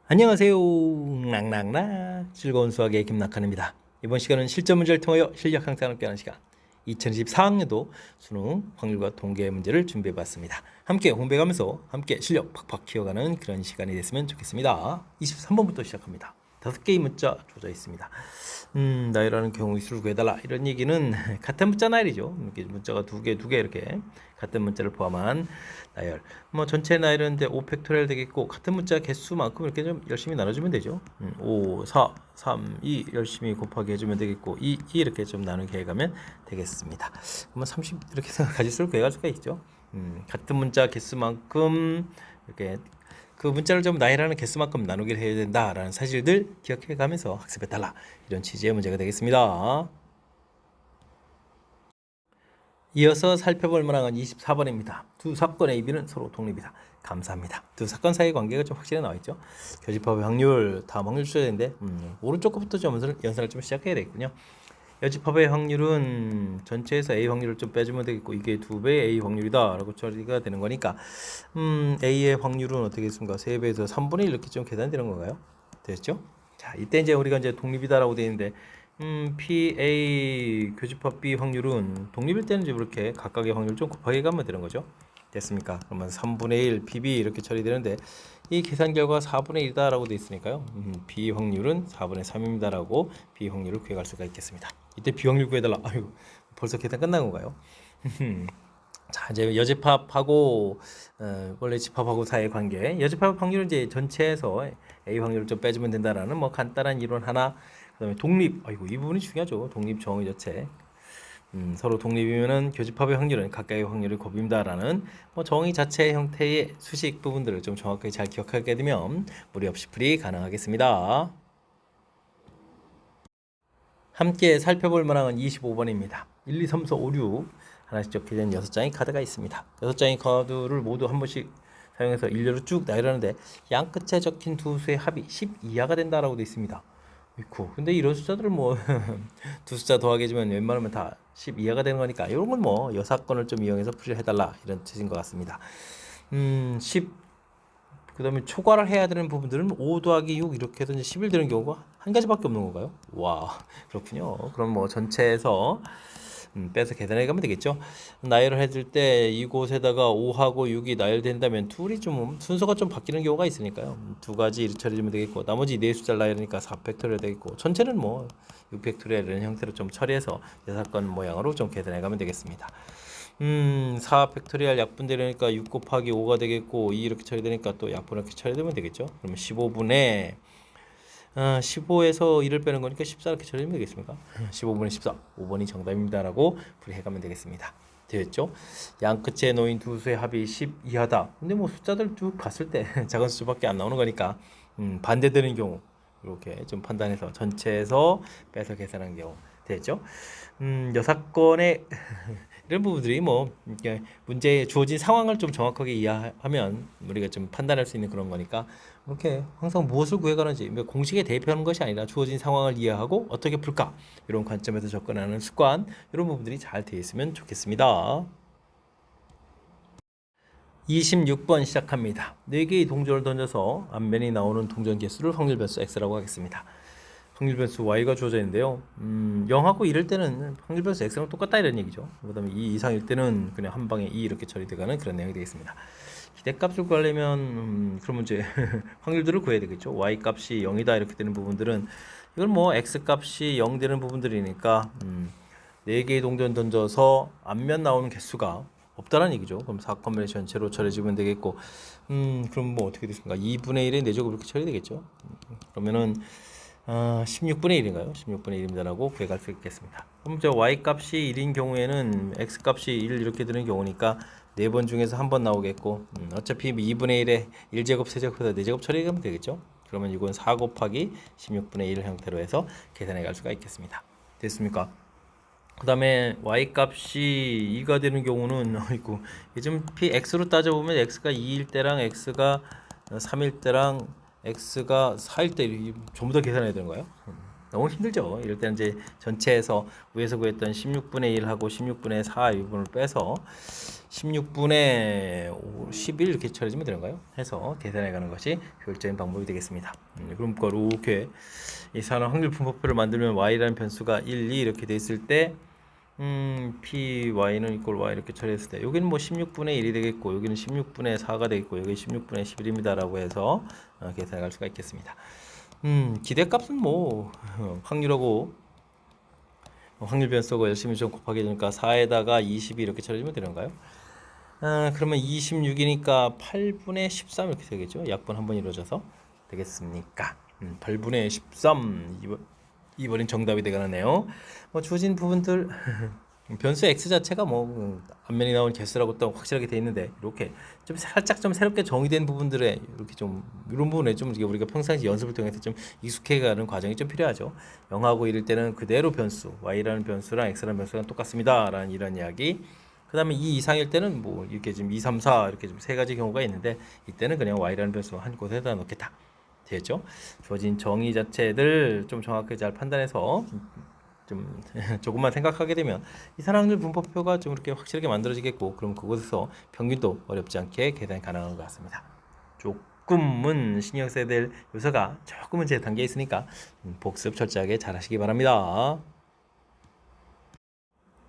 안녕하세요. 낭낭락 즐거운 수학의 김낙한입니다. 이번 시간은 실전 문제를 통하여 실력 향상을 함께하는 시간 2024학년도 수능 확률과 통계 문제를 준비해봤습니다. 함께 공부해가면서 함께 실력 팍팍 키워가는 그런 시간이 됐으면 좋겠습니다. 23번부터 시작합니다. 5개의 문자 주어져 있습니다. 나열하는 경우 수를 구해달라 이런 얘기는 같은 문자 나열이죠. 이렇게 문자가 두 개 이렇게 같은 문자를 포함한 나열. 뭐 전체 나열인데 5팩토리얼 되겠고 같은 문자 개수만큼 이렇게 좀 열심히 나눠주면 되죠. 5, 4, 3, 2 열심히 곱하기 해주면 되겠고 2 이렇게 좀 나누게 해가면 되겠습니다. 그러면 30 이렇게 해서 가지수를 구해갈 수가 있죠. 같은 문자 개수만큼 이렇게 그 문자를 좀 나열하는 개수만큼 나누기를 해야 된다라는 사실들 기억해 가면서 학습해달라 이런 취지의 문제가 되겠습니다. 이어서 살펴볼 문항은 24번입니다. 두 사건 A, B는 서로 독립이다. 감사합니다. 두 사건 사이의 관계가 좀 확실히 나와있죠. 교집합의 확률, 다음 확률 써야 되는데 오른쪽 것부터 좀 연산을 좀 시작해야 되겠군요. 여집합의 확률은 전체에서 A 확률을 좀 빼주면 되겠고 이게 2배 A 확률이다 라고 처리가 되는 거니까 A의 확률은 어떻게 됐습니까? 3배에서 3분의 1 이렇게 좀 계산되는 건가요? 됐죠? 자, 이때 이제 우리가 이제 독립이다 라고 되어 있는데 PA 교집합 B 확률은 독립일 때는 이제 이렇게 각각의 확률 좀 곱하기 가면 되는 거죠. 됐습니까? 그러면 3분의 1 PB 이렇게 처리되는데 이 계산 결과 4분의 1이다 라고 되어 있으니까요. B 확률은 4분의 3입니다 라고 B 확률을 구해갈 수가 있겠습니다. 이때 B 확률 구해달라. 아유, 벌써 계산 끝난 건가요? 자, 이제 여집합하고 원래 집합하고 사이의 관계. 여집합 확률은 이제 전체에서 A 확률을 좀 빼주면 된다라는 뭐 간단한 이론 하나. 그다음에 독립. 아이고, 이 부분이 중요하죠. 독립 정의 자체. 서로 독립이면은 교집합의 확률은 각각의 확률을 곱입니다라는 뭐 정의 자체의 형태의 수식 부분들을 좀 정확하게 잘 기억하게 되면 무리 없이 풀이 가능하겠습니다. 함께 살펴볼 문항은 25번입니다. 1, 2, 3, 4, 5, 6 하나씩 적혀진 6장의 카드가 있습니다. 6장의 카드를 모두 한 번씩 사용해서 일렬로 쭉 나열하는데 양 끝에 적힌 두 수의 합이 10 이하가 된다라고 되어 있습니다. 근데 이런 숫자들을 뭐 두 숫자 더하기 해주면 웬만하면 다 10 이하가 되는 거니까 이런 건 뭐 여사건을 좀 이용해서 풀이를 해달라 이런 뜻인 것 같습니다. 10 그 다음에 초과를 해야 되는 부분들은 5 더하기 6 이렇게 해서 이제 11 되는 경우가 한 가지밖에 없는 건가요? 와, 그렇군요. 그럼 뭐 전체에서 빼서 계산해 가면 되겠죠. 나열을 해줄 때 이곳에다가 5하고 6이 나열된다면 둘이 좀 순서가 좀 바뀌는 경우가 있으니까요. 두 가지 이렇게 처리해주면 되겠고 나머지 네 숫자를 나열하니까 4팩토리얼 되겠고 전체는 뭐 6팩토리얼 이런 형태로 좀 처리해서 사건 모양으로 좀 계산해 가면 되겠습니다. 4팩토리얼 약분되려니까 6 곱하기 5가 되겠고 2 이렇게 처리되니까 또 약분 이렇게 처리되면 되겠죠. 그러면 15분의 15에서 1을 빼는 거니까 14 이렇게 처리하면 되겠습니까? 15분의 14, 5번이 정답입니다라고 풀이해가면 되겠습니다. 되겠죠? 양 끝에 놓인 두 수의 합이 10 이하다. 근데 뭐 숫자들 쭉 봤을 때 작은 수밖에 안 나오는 거니까 반대되는 경우 이렇게 좀 판단해서 전체에서 빼서 계산한 경우 되겠죠? 여사건의 이런 부분들이 뭐 문제에 주어진 상황을 좀 정확하게 이해하면 우리가 좀 판단할 수 있는 그런 거니까 이렇게 항상 무엇을 구해가는지 공식에 대입하는 것이 아니라 주어진 상황을 이해하고 어떻게 풀까 이런 관점에서 접근하는 습관 이런 부분들이 잘 되어 있으면 좋겠습니다. 26번 시작합니다. 4개의 동전을 던져서 앞면이 나오는 동전 개수를 확률 변수 x라고 하겠습니다. 확률 변수 y가 주어져 있는데요. 0하고 1일 때는 확률 변수 x랑 똑같다 이런 얘기죠. 그다음에 2 이상일 때는 그냥 한 방에 2 이렇게 처리돼가는 그런 내용이 되겠습니다. 기대값을 구하려면 그러면 이제 확률들을 구해야 되겠죠. y 값이 0이다 이렇게 되는 부분들은 이건 뭐 x 값이 0 되는 부분들이니까 4개의 동전 던져서 앞면 나오는 개수가 없다는 얘기죠. 그럼 4컴비네이션 전체로 처리해주면 되겠고 그럼 뭐 어떻게 됐습니까? 2분의 1의 4제곱 이렇게 처리되겠죠. 그러면은 16분의 1인가요? 16분의 1입니다라고 구해갈 수 있겠습니다. 그럼 저 y 값이 1인 경우에는 x 값이 1 이렇게 되는 경우니까 4번 중에서 한 번 나오겠고 어차피 2분의 1에 1제곱, 세제곱해서 4제곱 처리하면 되겠죠. 그러면 이건 4 곱하기 16분의 1 형태로 해서 계산해 갈 수가 있겠습니다. 됐습니까? 그 다음에 y 값이 2가 되는 경우는 아이고 요즘 x로 따져보면 x가 2일 때랑 x가 3일 때랑 x가 4일 때 전부 다 계산해야 되는 거예요. 너무 힘들죠. 이럴 때는 이제 전체에서 위에서 구했던 16분의 1하고 16분의 4 이 부분을 빼서 16분의 11 이렇게 처리해주면 되는가요? 해서 계산해 가는 것이 효율적인 방법이 되겠습니다. 그럼 이렇게 이 산화 확률 분포표를 만들면 y라는 변수가 1, 2 이렇게 돼 있을 때 py는 이꼴 y 이렇게 처리했을 때 여기는 뭐 16분의 1이 되겠고 여기는 16분의 4가 되겠고 여기 16분의 11입니다 라고 해서 계산해 갈 수가 있겠습니다. 기대값은 뭐 확률하고 확률 변수고 열심히 좀 곱하게 되니까 4에다가 20이 이렇게 처리해주면 되는가요? 그러면 26이니까 8분의 13 이렇게 되겠죠. 약분 한번 이루어져서 되겠습니까? 8분의 13 이번엔 정답이 되겠네요. 뭐 주어진 부분들 변수 x 자체가 뭐 앞면이 나온 개수라고 또 확실하게 돼 있는데 이렇게 좀 살짝 좀 새롭게 정의된 부분들에 이렇게 좀 이런 부분에 좀 우리가 평상시 연습을 통해서 좀 익숙해가는 과정이 좀 필요하죠. 0하고 1일 때는 그대로 변수 y라는 변수랑 x라는 변수랑 똑같습니다라는 이런 이야기. 그 다음에 2 이상일 때는 뭐 이렇게 지금 2, 3, 4 이렇게 좀 세 가지 경우가 있는데 이때는 그냥 y라는 변수 한 곳에다 넣겠다. 되죠? 주어진 정의 자체들 좀 정확하게 잘 판단해서 좀 조금만 생각하게 되면 이산화확률 분포표가 좀 이렇게 확실하게 만들어지겠고 그럼 그곳에서 평균도 어렵지 않게 계산이 가능한 것 같습니다. 조금은 신경 써야 될 요소가 조금은 제 단계에 있으니까 복습 철저하게 잘 하시기 바랍니다.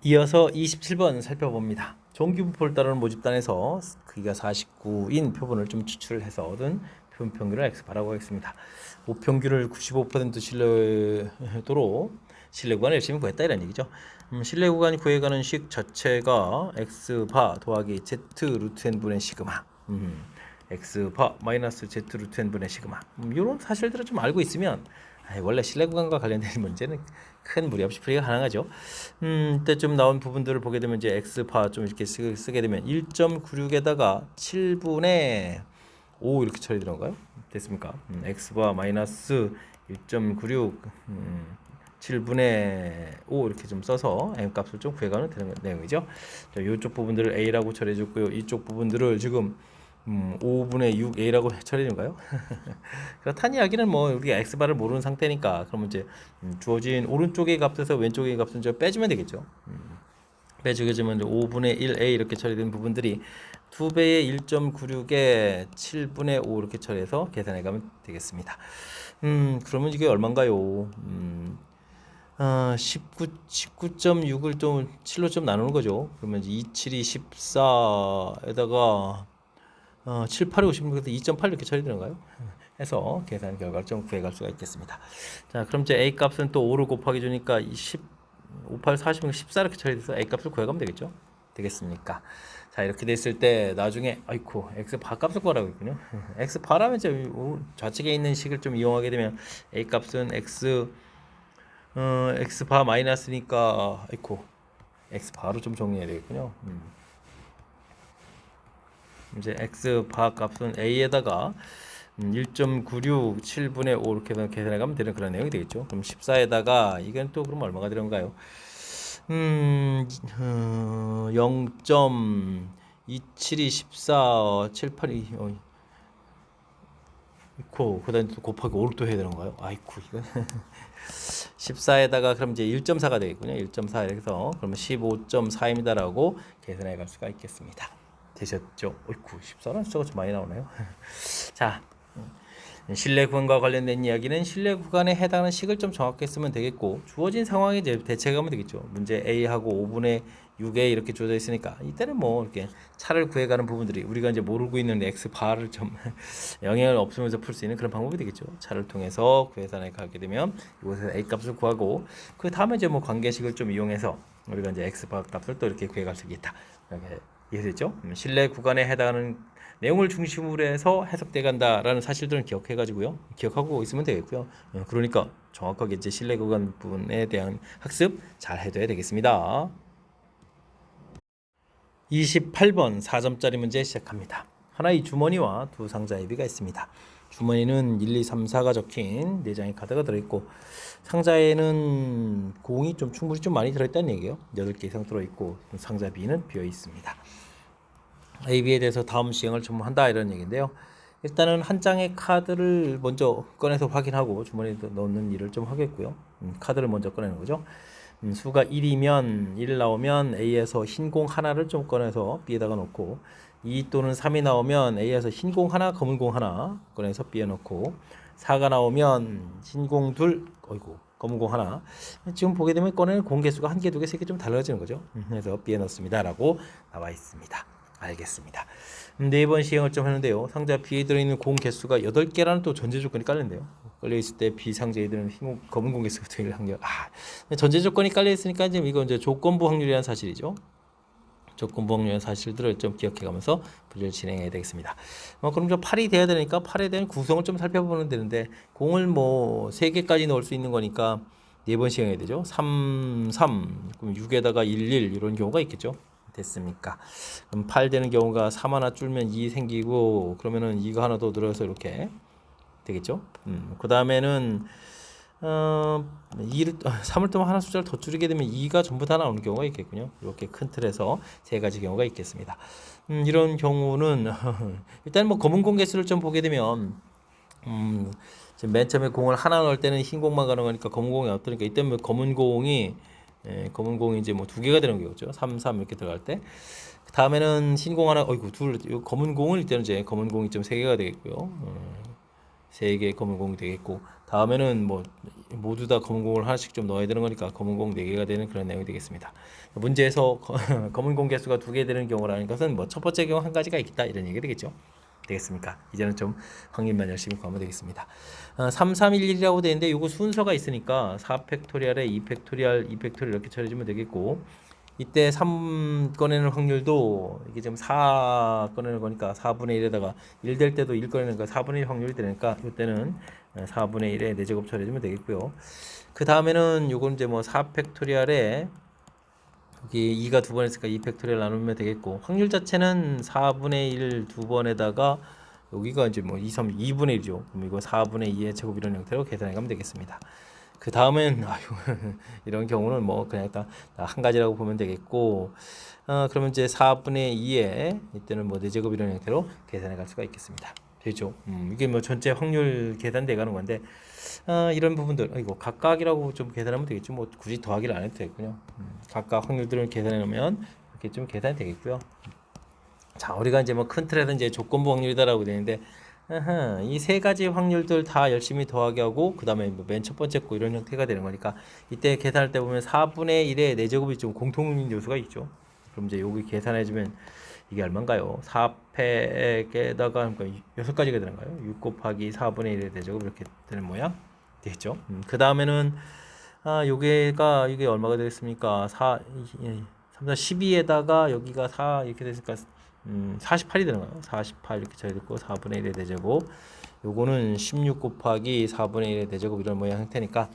이어서 27번 살펴봅니다. 정규분포를 따르는 모집단에서 크기가 49인 표본을 좀 추출을 해서 얻은 표본 평균을 x바라고 하겠습니다. 모평균을 95% 신뢰도로 신뢰 구간을 열심히 구했다 이런 얘기죠. 신뢰 구간이 구해가는 식 자체가 x바 더하기 z 루트 n분의 시그마 x바 마이너스 z 루트 n분의 시그마 이런 사실들을 좀 알고 있으면 원래 신뢰 구간과 관련된 문제는 큰 무리 없이 풀이가 가능하죠. 이때 좀 나온 부분들을 보게 되면 이제 x바 좀 이렇게 쓰게 되면 1.96에다가 7분의 5 이렇게 처리되는가요? 됐습니까? x바 마이너스 1.96 7분의 5 이렇게 좀 써서 m 값을 좀 구해가는 되는 내용이죠. 자, 이쪽 부분들을 a라고 처리해줬고요. 이쪽 부분들을 지금 5분의 6a라고 처리해준가요? 그렇다는 이야기는 뭐 우리가 x바를 모르는 상태니까 그러면 이제 주어진 오른쪽의 값에서 왼쪽의 값은 좀 빼주면 되겠죠. 빼주면 5분의 1a 이렇게 처리된 부분들이 2배의 1.96에 7분의 5 이렇게 처리해서 계산해 가면 되겠습니다. 그러면 이게 얼마인가요? 19.6을 좀 7로 좀 나누는 거죠. 그러면 이제 2, 7이 14에다가 7, 8이 56에서 2.8 이렇게 처리되는가요? 해서 계산 결과를 좀 구해갈 수가 있겠습니다. 자, 그럼 이제 a 값은 또 5를 곱하기 주니까 10, 5, 8, 40, 14 이렇게 처리돼서 a 값을 구해가면 되겠죠? 되겠습니까? 자, 이렇게 됐을 때 나중에 아이쿠 x 바 값을 구하라고 했군요. x 바라면 이제 좌측에 있는 식을 좀 이용하게 되면 a 값은 x 바 마이너스니까 아이쿠 x 바로 좀 정리해야 되겠군요. 이제 x 바 값은 a에다가 1.96 7분의 5 이렇게 해서 계산해 가면 되는 그런 내용이 되겠죠. 그럼 14에다가 이건 또 그럼 얼마가 되는가요? 0.272 14 782 그다음 또 곱하기 5를 또 해야 되는 건가요? 아이쿠 이거 14에다가 그럼 이제 1.4가 되겠군요. 1.4 이렇게 해서 그러면 15.4입니다라고 계산해 갈 수가 있겠습니다. 되셨죠? 어이쿠 14는 숫자가 좀 많이 나오네요. 자, 신뢰 구간과 관련된 이야기는 신뢰 구간에 해당하는 식을 좀 정확하게 쓰면 되겠고 주어진 상황에 이제 대체하면 되겠죠. 문제 A하고 5분의 6A 이렇게 주어져 있으니까 이때는 뭐 이렇게 차를 구해가는 부분들이 우리가 이제 모르고 있는 x 바를 좀 영향을 없으면서 풀 수 있는 그런 방법이 되겠죠. 차를 통해서 계산에 가게 되면 이곳에서 A 값을 구하고 그 다음에 이제 뭐 관계식을 좀 이용해서 우리가 이제 x 바 값을 또 이렇게 구해갈 수 있겠다. 이렇게 이해됐죠? 신뢰 구간에 해당하는 내용을 중심으로 해서 해석돼 간다라는 사실들은 기억해가지고요. 기억하고 있으면 되겠고요. 그러니까 정확하게 이제 신뢰 구간 부분에 대한 학습 잘 해둬야 되겠습니다. 28번 4점짜리 문제 시작합니다. 하나의 주머니와 두 상자의 비가 있습니다. 주머니는 1, 2, 3, 4가 적힌 4장의 카드가 들어있고 상자에는 공이 좀 충분히 좀 많이 들어있다는 얘기예요. 8개 이상 들어있고 상자 B는 비어 있습니다. A, B에 대해서 다음 시행을 좀 한다 이런 얘기인데요. 일단은 한 장의 카드를 먼저 꺼내서 확인하고 주머니에 넣는 일을 좀 하겠고요. 카드를 먼저 꺼내는 거죠. 수가 1이면 1 나오면 A에서 흰 공 하나를 좀 꺼내서 B에다가 놓고 2 또는 3이 나오면 A에서 흰 공 하나, 검은 공 하나 꺼내서 B에 놓고 4가 나오면 흰 공 둘, 어이구, 검은 공 하나. 지금 보게 되면 꺼내는 공 개수가 한 개, 두 개, 세 개 좀 달라지는 거죠. 그래서 B에 넣습니다라고 나와 있습니다. 알겠습니다. 네 번 시행을 좀 하는데요. 상자 B에 들어있는 공 개수가 8개라는 또 전제 조건이 깔린대요. 깔려있을 때 B 상자에 들은 흰 검은 공 개수가 될 확률. 전제 조건이 깔려있으니까 지금 이거 이제 조건부 확률이라는 사실이죠. 조건부 확률의 사실들을 좀 기억해가면서 분류를 진행해야 되겠습니다. 그럼 좀 8이 돼야 되니까 8에 대한 구성을 좀 살펴보면 되는데 공을 뭐 3개까지 넣을 수 있는 거니까 4번 시행해야 되죠. 3, 3, 그럼 6에다가 1, 1 이런 경우가 있겠죠. 됐습니까? 그럼 8 되는 경우가 3 하나 줄면 2 생기고 그러면은 2가 하나 더 늘어서 이렇게 되겠죠. 그 다음에는 3을 또 하나 숫자를 더 줄이게 되면 2가 전부 다 나오는 경우가 있겠군요. 이렇게 큰 틀에서 세 가지 경우가 있겠습니다. 이런 경우는 일단 뭐 검은 공 개수를 좀 보게 되면 지금 맨 처음에 공을 하나 넣을 때는 흰 공만 가능하니까 검은 공이 없으니까 이때 뭐 검은 공이 이제 뭐 2개가 되는 거겠죠. 3, 3 이렇게 들어갈 때. 그 다음에는 흰 공 하나, 어이구, 검은 공은 이때는 이제 검은 공이 좀 3개가 되겠고요. 3개의 검은 공이 되겠고, 다음에는 뭐 모두 다 검은 공을 하나씩 좀 넣어야 되는 거니까 검은 공 4개가 되는 그런 내용이 되겠습니다. 문제에서 검은 공 개수가 2개 되는 경우라는 것은 뭐 첫 번째 경우 한 가지가 있다 이런 얘기 되겠죠. 되겠습니까? 이제는 좀 확률만 열심히 구하면 되겠습니다. 3311이라고 되어 있는데 이거 순서가 있으니까 4팩토리얼에 2팩토리얼, 2팩토리얼 이렇게 처리해주면 되겠고 이때 3 꺼내는 확률도 이게 지금 4 꺼내는 거니까 4분의 1에다가 1 될 때도 1 꺼내는 거 4분의 1 확률이 되니까 이때는 4분의 1에 4제곱 처리해주면 되겠고요. 그 다음에는 요건 이제 뭐 4팩토리얼에 여기 2가 두 번 했으니까 2팩토리얼 나누면 되겠고 확률 자체는 4분의 1 두 번에다가 여기가 이제 뭐 2, 3, 2분의 1이죠. 그럼 이거 4분의 2의 제곱 이런 형태로 계산해 가면 되겠습니다. 그 다음엔 이런 경우는 뭐 그냥 일단 한 가지라고 보면 되겠고 그러면 이제 4분의 2에 이때는 뭐 4제곱 이런 형태로 계산해 갈 수가 있겠습니다. 되죠? 이게 뭐 전체 확률 계산돼 가는 건데 이런 부분들 이거 각각이라고 좀 계산하면 되겠죠. 뭐 굳이 더하기를 안 해도 되겠군요. 각각 확률들을 계산해 놓으면 이렇게 좀 계산이 되겠고요. 자, 우리가 이제 뭐 큰 틀에서 이제 조건부 확률이다라고 되는데 이 세 가지 확률들 다 열심히 더하기 하고 그 다음에 맨 첫 번째 거 이런 형태가 되는 거니까 이때 계산할 때 보면 4분의 1의 4제곱이 좀 공통인 요소가 있죠. 그럼 이제 여기 계산해주면 이게 얼마인가요? 4팩에다가 그러니까 6가지가 되는가요? 6 곱하기 4분의 1의 4제곱 이렇게 되는 모양 되겠죠. 그 다음에는 요게가 이게 얼마가 되겠습니까? 3, 4, 12에다가 여기가 4 이렇게 됐으니까 48이 되는 거예요. 48 이렇게 쳐있고 4분의 1의 대제곱 요거는 16 곱하기 4분의 1의 대제곱 이런 모양 형태니까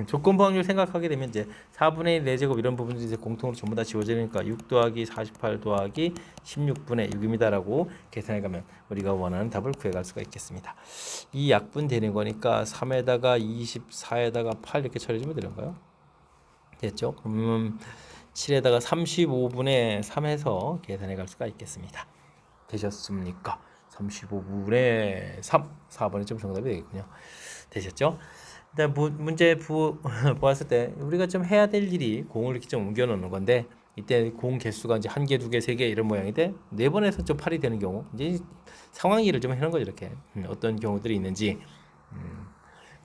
조건부 확률 생각하게 되면 이제 4분의 1 4제곱 이런 부분들이 이제 공통으로 전부 다 지워지니까 6 더하기 48 더하기 16분의 6입니다라고 계산해 가면 우리가 원하는 답을 구해갈 수가 있겠습니다. 이 약분 되는 거니까 3에다가 24에다가 8 이렇게 처리해주면 되는 거예요. 됐죠? 그러면 7에다가 35분의 3해서 계산해 갈 수가 있겠습니다. 되셨습니까? 35분의 3 4번이 좀 정답이 되겠군요. 되셨죠? 일단 문제 보았을 때 우리가 좀 해야 될 일이 공을 이렇게 좀 옮겨 놓는 건데 이때 공 개수가 이제 1개, 2개, 3개 이런 모양인데 4번에서 좀 8이 되는 경우 이제 상황 이해를 좀 해놓은 거죠. 이렇게 어떤 경우들이 있는지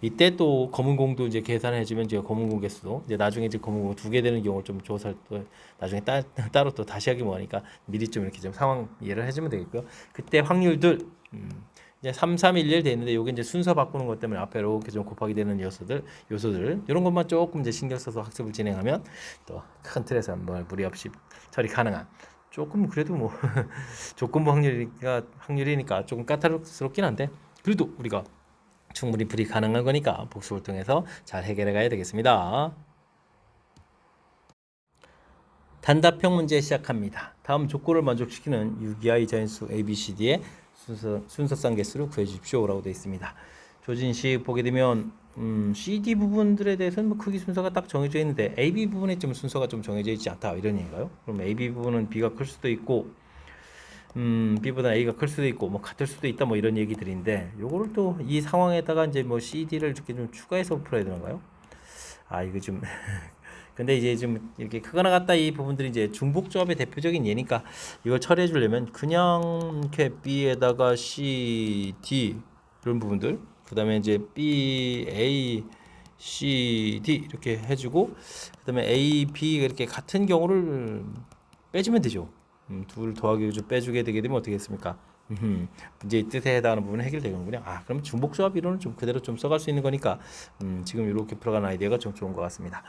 이때 또 검은 공도 이제 계산해주면 이제 검은 공 개수도 이제 나중에 이제 검은 공 2개 되는 경우를 좀 조사를 또 나중에 따로 또 다시 하기 뭐하니까 미리 좀 이렇게 좀 상황 이해를 해주면 되겠고요. 그때 확률들 이제 3, 3, 1, 1 돼 있는데 요게 이제 순서 바꾸는 것 때문에 앞에 이렇게 좀 곱하기 되는 요소들 이런 것만 조금 이제 신경 써서 학습을 진행하면 또 큰 틀에서 뭐 무리 없이 처리 가능한 조금 그래도 뭐 조건부 확률이니까 조금 까다롭긴 한데 그래도 우리가 충분히 풀이 가능한 거니까 복습을 통해서 잘 해결해 가야 되겠습니다. 단답형 문제 시작합니다. 다음 조건을 만족시키는 유기하의 자연수 ABCD의 순서상 개수를 구해 주십시오라고 되어 있습니다. 조진식 보게 되면 CD 부분들에 대해서는 뭐 크기 순서가 딱 정해져 있는데 AB 부분에 좀 순서가 좀 정해져 있지 않다 이런 얘기인가요? 그럼 AB 부분은 B가 클 수도 있고 B보다 A가 클 수도 있고 뭐 같을 수도 있다 뭐 이런 얘기들인데 요거를 또 이 상황에다가 이제 뭐 CD를 이렇게 좀 추가해서 풀어야 되는가요? 아 이거 좀 근데 이제 좀 이렇게 크거나 같다 이 부분들이 이제 중복 조합의 대표적인 예니까 이걸 처리해 주려면 그냥 이렇게 B에다가 C, D 이런 부분들 그다음에 이제 B, A, C, D 이렇게 해주고 그다음에 A, B 이렇게 같은 경우를 빼주면 되죠. 둘 더하기 좀 빼주게 되게 되면 어떻게 됐습니까? 문제의 뜻에 해당하는 부분은 해결되는군요. 아, 그럼 중복 조합 이론은 좀 그대로 좀 써갈 수 있는 거니까 지금 이렇게 풀어가는 아이디어가 좀 좋은 것 같습니다.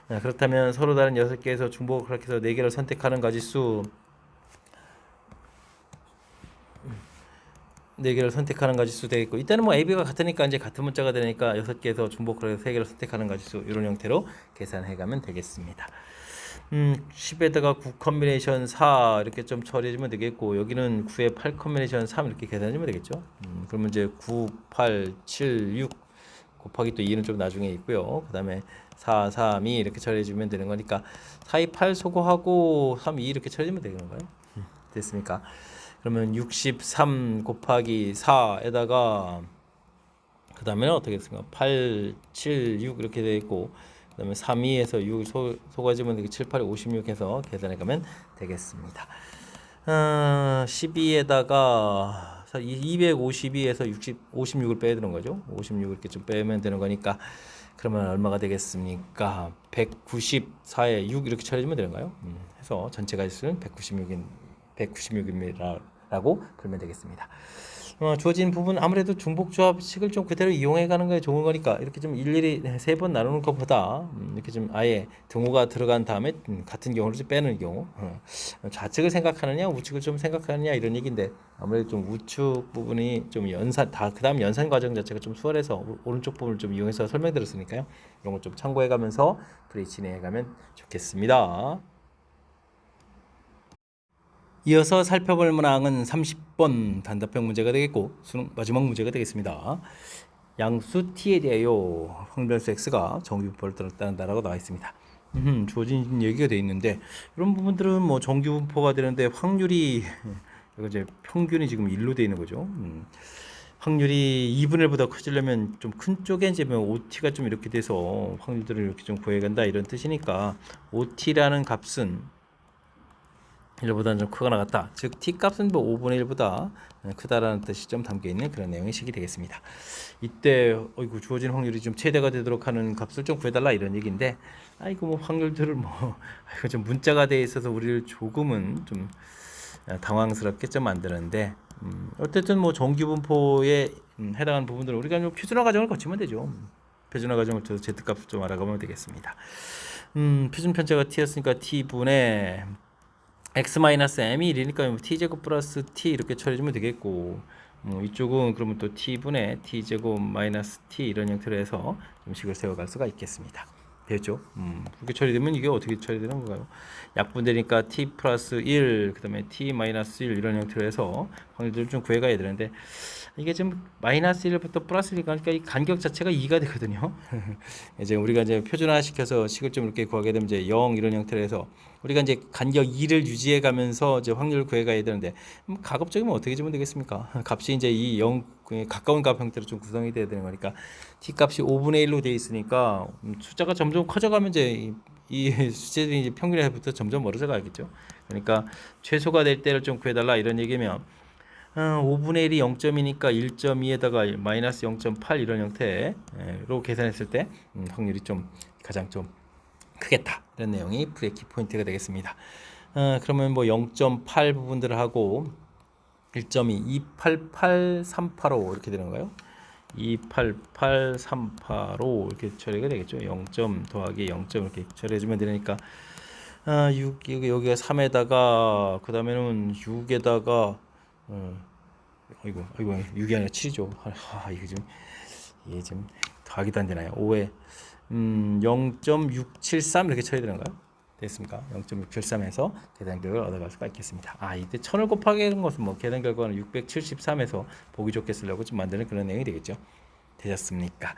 그렇다면 서로 다른 6개에서 중복을 그렇게 해서 4개를 선택하는 가지수 4개를 선택하는 가지수 되겠고 이때는 뭐 AB가 같으니까 이제 같은 문자가 되니까 6개에서 중복을 해서 3개를 선택하는 가지수 이런 형태로 계산해 가면 되겠습니다. 10에다가 9 컨비네이션 4 이렇게 좀 처리해주면 되겠고 여기는 9에 8 컨비네이션 3 이렇게 계산해주면 되겠죠. 그러면 이제 9, 8, 7, 6 곱하기 또 2는 좀 나중에 있고요. 그 다음에 4, 3, 2 이렇게 처리해주면 되는 거니까 4, 2, 8 소거하고 3, 2 이렇게 처리해주면 되는 건가요? 됐습니까? 그러면 63 곱하기 4에다가 그 다음에는 어떻게 됐습니까? 8, 7, 6 이렇게 되어 있고 그 다음에 3, 2에서 6 소가지면 되게 7, 8, 56 해서 계산해 가면 되겠습니다. 12에다가 252에서 56을 빼야 되는 거죠. 56을 이렇게 좀 빼면 되는 거니까 그러면 얼마가 되겠습니까? 194에 6 이렇게 처리해주면 되는가요? 해서 전체 가지수는 196입니다라고 그러면 되겠습니다. 주어진 부분 아무래도 중복 조합식을 좀 그대로 이용해 가는 게 좋은 거니까 이렇게 좀 일일이 3번 나누는 것보다 이렇게 좀 아예 등호가 들어간 다음에 같은 경우를 좀 빼는 경우 좌측을 생각하느냐 우측을 좀 생각하느냐 이런 얘기인데 아무래도 좀 우측 부분이 좀 연산 다 그다음 연산 과정 자체가 좀 수월해서 오른쪽 부분을 좀 이용해서 설명드렸으니까요. 이런 거 좀 참고해 가면서 풀이 진행해 가면 좋겠습니다. 이어서 살펴볼 문항은 30번 단답형 문제가 되겠고 수능 마지막 문제가 되겠습니다. 양수 t에 대하여 확률수 x가 정규분포를 따른다라고 나와 있습니다. 주어진 얘기가 되어 있는데 이런 부분들은 뭐 정규분포가 되는데 확률이 이거 이제 평균이 지금 1로 되어 있는 거죠. 확률이 2분의 1보다 커지려면 좀 큰 쪽에 이제 뭐 OT가 좀 이렇게 돼서 확률들을 이렇게 좀 구해간다 이런 뜻이니까 OT라는 값은 1보다는 좀 크거나 같다. 즉 t값은 뭐 5분의 1보다 크다라는 뜻이 좀 담겨 있는 그런 내용의 식이 되겠습니다. 이때 어이구 주어진 확률이 좀 최대가 되도록 하는 값을 좀 구해달라 이런 얘기인데 아이고 뭐 확률들을 뭐 이거 좀 문자가 돼 있어서 우리를 조금은 좀 당황스럽게 좀 만드는데 어쨌든 뭐 정규분포에 해당하는 부분들은 우리가 좀 표준화 과정을 거치면 되죠. 표준화 과정을 통해서 z값을 좀 알아가면 되겠습니다. 표준 편차가 t였으니까 t분의 x-m이 1이니까 t제곱 플러스 t 이렇게 처리해주면 되겠고 이쪽은 그러면 또 t분의 t제곱 마이너스 t 이런 형태로 해서 좀 식을 세워갈 수가 있겠습니다. 되죠? 그렇게 처리되면 이게 어떻게 처리되는 건가요? 약분되니까 t 플러스 1, 그 다음에 t 마이너스 1 이런 형태로 해서 확률들을 좀 구해가야 되는데 이게 지금 마이너스 1부터 플러스 1 가니까 이 간격 자체가 2가 되거든요. 이제 우리가 이제 표준화 시켜서 식을 좀 이렇게 구하게 되면 이제 0 이런 형태로 해서 우리가 이제 간격 2를 유지해 가면서 이제 확률을 구해가야 되는데 가급적이면 어떻게 주면 되겠습니까? 값이 이제 이 0 가까운 값 형태로 좀 구성이 돼야 되는 거니까 t 값이 5분의 1로 돼 있으니까 숫자가 점점 커져가면 이제 이 숫자들이 이제 평균에서부터 점점 멀어져 가겠죠. 그러니까 최소가 될 때를 좀 구해달라 이런 얘기면 5분의 1이 0.2니까 1.2에다가 마이너스 0.8 이런 형태로 계산했을 때 확률이 좀 가장 좀 크겠다 이런 내용이 풀이의 키포인트가 되겠습니다. 그러면 뭐 0.8 부분들을 하고 1.2, 288,385 이렇게 되는 거예요. 288,385 이렇게 처리가 되겠죠. 0. 더하기 0. 이렇게 처리해주면 되니까 6 여기가 3에다가 그 다음에는 6에다가 아이고 6이 아니라 7이죠. 이게 좀 더하기도 안 되나요? 5에 0.673 이렇게 처리되는 거예요. 됐습니까? 0.673에서 계산 결과를 얻어갈 수가 있겠습니다. 이때 1000을 곱하기 하는 것은 뭐 계산 결과는 673에서 보기 좋게 쓰려고 좀 만드는 그런 내용이 되겠죠. 되셨습니까?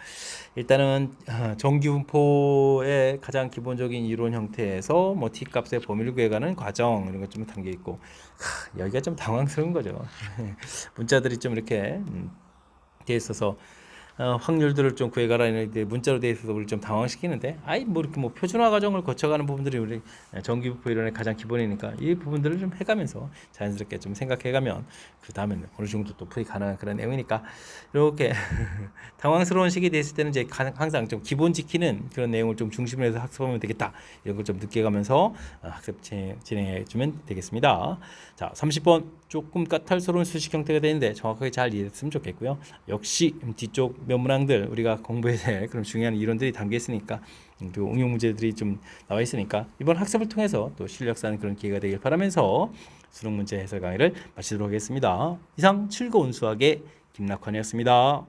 일단은 정규분포의 가장 기본적인 이론 형태에서 뭐 t값의 범위를 구해가는 과정 이런 것 좀 담겨 있고 여기가 좀 당황스러운 거죠. 문자들이 좀 이렇게 돼 있어서 확률들을 좀 구해가라 이렇게 문자로 돼 있어서 우리 좀 당황시키는데 아이 뭐 이렇게 뭐 표준화 과정을 거쳐가는 부분들이 우리 정규분포 이론의 가장 기본이니까 이 부분들을 좀 해가면서 자연스럽게 좀 생각해가면 그 다음에는 어느 정도 또 풀이 가능한 그런 내용이니까 이렇게 당황스러운 시기에 됐을 때는 이제 항상 좀 기본 지키는 그런 내용을 좀 중심으로 해서 학습하면 되겠다 이런 걸 좀 느껴가면서 학습 진행해 주면 되겠습니다. 자, 30번 조금 까탈스러운 수식 형태가 되는데 정확하게 잘 이해했으면 좋겠고요. 역시 뒤쪽 몇 문항들 우리가 공부해야 될 그런 중요한 이론들이 담겨 있으니까 그리고 응용 문제들이 좀 나와 있으니까 이번 학습을 통해서 또 실력 쌓는 그런 기회가 되길 바라면서 수능 문제 해설 강의를 마치도록 하겠습니다. 이상 즐거운 수학의 김낙환이었습니다.